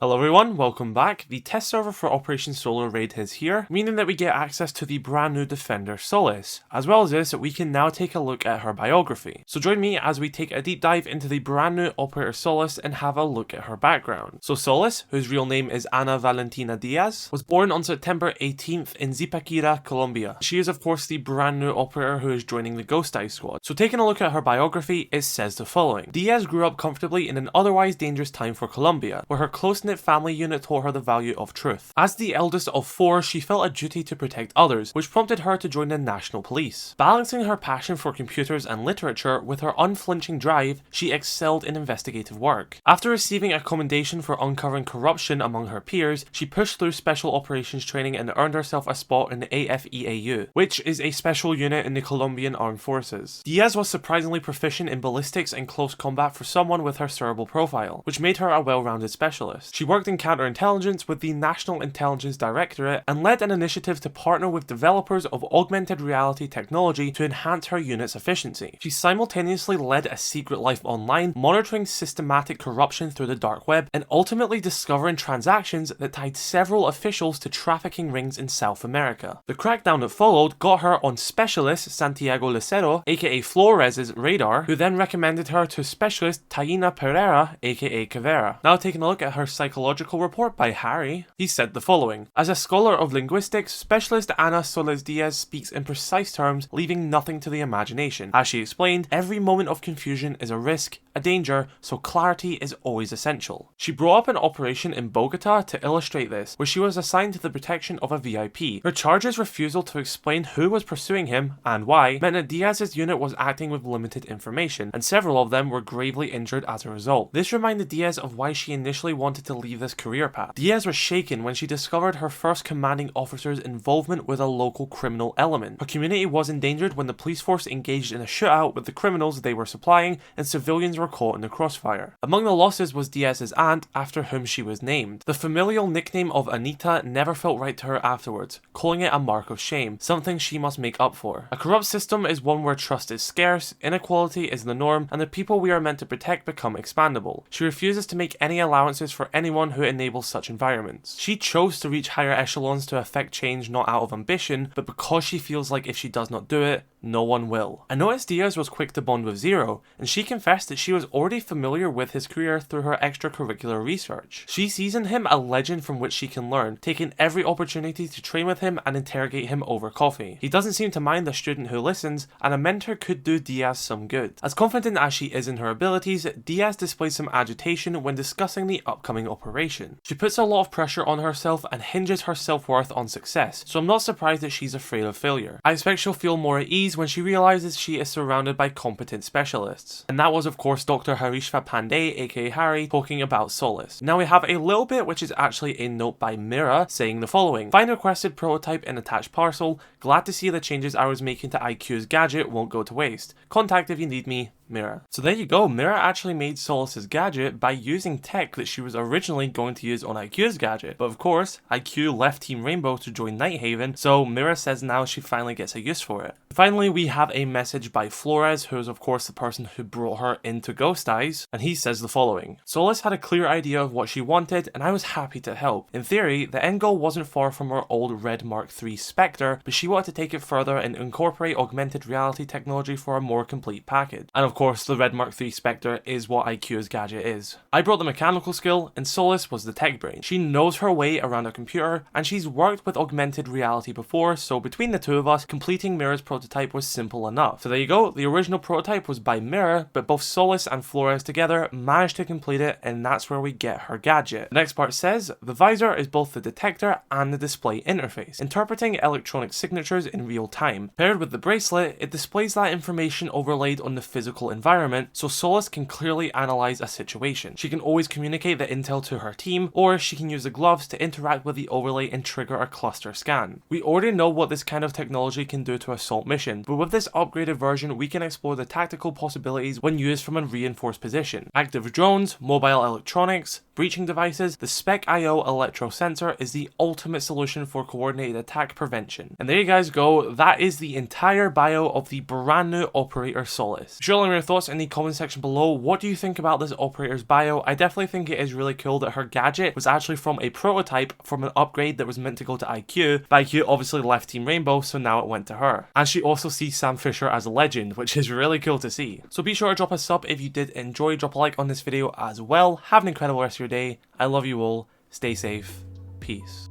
Hello everyone, welcome back. The test server for Operation Solar Raid is here, meaning that we get access to the brand new defender Solis. As well as this, we can now take a look at her biography. So join me as we take a deep dive into the brand new Operator Solis and have a look at her background. So Solis, whose real name is Ana Valentina Diaz, was born on September 18th in Zipaquira, Colombia. She is of course the brand new operator who is joining the Ghost Eye squad. So taking a look at her biography, it says the following. Diaz grew up comfortably in an otherwise dangerous time for Colombia, where her close-knit family unit taught her the value of truth. As the eldest of four, she felt a duty to protect others, which prompted her to join the National Police. Balancing her passion for computers and literature with her unflinching drive, she excelled in investigative work. After receiving a commendation for uncovering corruption among her peers, she pushed through special operations training and earned herself a spot in the AFEAU, which is a special unit in the Colombian Armed Forces. Diaz was surprisingly proficient in ballistics and close combat for someone with her cerebral profile, which made her a well-rounded specialist. She worked in counterintelligence with the National Intelligence Directorate and led an initiative to partner with developers of augmented reality technology to enhance her unit's efficiency. She simultaneously led a secret life online, monitoring systematic corruption through the dark web, and ultimately discovering transactions that tied several officials to trafficking rings in South America. The crackdown that followed got her on Specialist Santiago Lucero, aka Flores' radar, who then recommended her to Specialist Taina Pereira, aka Cavera. Now taking a look at her psychological report by Harry, he said the following. As a scholar of linguistics, Specialist Ana Solis Diaz speaks in precise terms, leaving nothing to the imagination. As she explained, every moment of confusion is a risk, a danger, so clarity is always essential. She brought up an operation in Bogota to illustrate this, where she was assigned to the protection of a VIP. Her charge's refusal to explain who was pursuing him and why meant that Diaz's unit was acting with limited information, and several of them were gravely injured as a result. This reminded Diaz of why she initially wanted to leave this career path. Diaz was shaken when she discovered her first commanding officer's involvement with a local criminal element. Her community was endangered when the police force engaged in a shootout with the criminals they were supplying, and civilians were caught in the crossfire. Among the losses was Diaz's aunt, after whom she was named. The familial nickname of Anita never felt right to her afterwards, calling it a mark of shame, something she must make up for. A corrupt system is one where trust is scarce, inequality is the norm, and the people we are meant to protect become expandable. She refuses to make any allowances for anyone who enables such environments. She chose to reach higher echelons to affect change not out of ambition, but because she feels like if she does not do it, no one will. I noticed Diaz was quick to bond with Zero, and she confessed that she was already familiar with his career through her extracurricular research. She sees in him a legend from which she can learn, taking every opportunity to train with him and interrogate him over coffee. He doesn't seem to mind the student who listens, and a mentor could do Diaz some good. As confident as she is in her abilities, Diaz displays some agitation when discussing the upcoming operation. She puts a lot of pressure on herself and hinges her self-worth on success, so I'm not surprised that she's afraid of failure. I expect she'll feel more at ease when she realizes she is surrounded by competent specialists. And that was of course Dr. Harishva Pandey, aka Harry, talking about Solis. Now we have a little bit which is actually a note by Mira saying the following. Find requested prototype in attached parcel. Glad to see the changes I was making to IQ's gadget won't go to waste. Contact if you need me. Mira. So there you go, Mira actually made Solis's gadget by using tech that she was originally going to use on IQ's gadget. But of course, IQ left Team Rainbow to join Nighthaven, so Mira says now she finally gets a use for it. Finally, we have a message by Flores, who is of course the person who brought her into Ghost Eyes, and he says the following. Solis had a clear idea of what she wanted, and I was happy to help. In theory, the end goal wasn't far from her old Red Mark III Spectre, but she wanted to take it further and incorporate augmented reality technology for a more complete package. And of course, the Red Mark III Spectre is what IQ's gadget is. I brought the mechanical skill, and Solis was the tech brain. She knows her way around a computer, and she's worked with augmented reality before, so between the two of us, completing Mira's prototype was simple enough. So there you go, the original prototype was by Mira, but both Solis and Flores together managed to complete it, and that's where we get her gadget. The next part says, the visor is both the detector and the display interface, interpreting electronic signatures in real time. Paired with the bracelet, it displays that information overlaid on the physical environment, so Solis can clearly analyze a situation. She can always communicate the intel to her team, or she can use the gloves to interact with the overlay and trigger a cluster scan. We already know what this kind of technology can do to assault mission, but with this upgraded version we can explore the tactical possibilities when used from a reinforced position. Active drones, mobile electronics, breaching devices, the Spec.io electro sensor is the ultimate solution for coordinated attack prevention. And there you guys go, that is the entire bio of the brand new Operator Solis. Be sure to your thoughts in the comment section below. What do you think about this operator's bio? I definitely think it is really cool that her gadget was actually from a prototype from an upgrade that was meant to go to IQ, but IQ obviously left Team Rainbow, so now it went to her. And she also sees Sam Fisher as a legend, which is really cool to see. So be sure to drop a sub if you did enjoy, drop a like on this video as well. Have an incredible rest of your day. I love you all. Stay safe. Peace.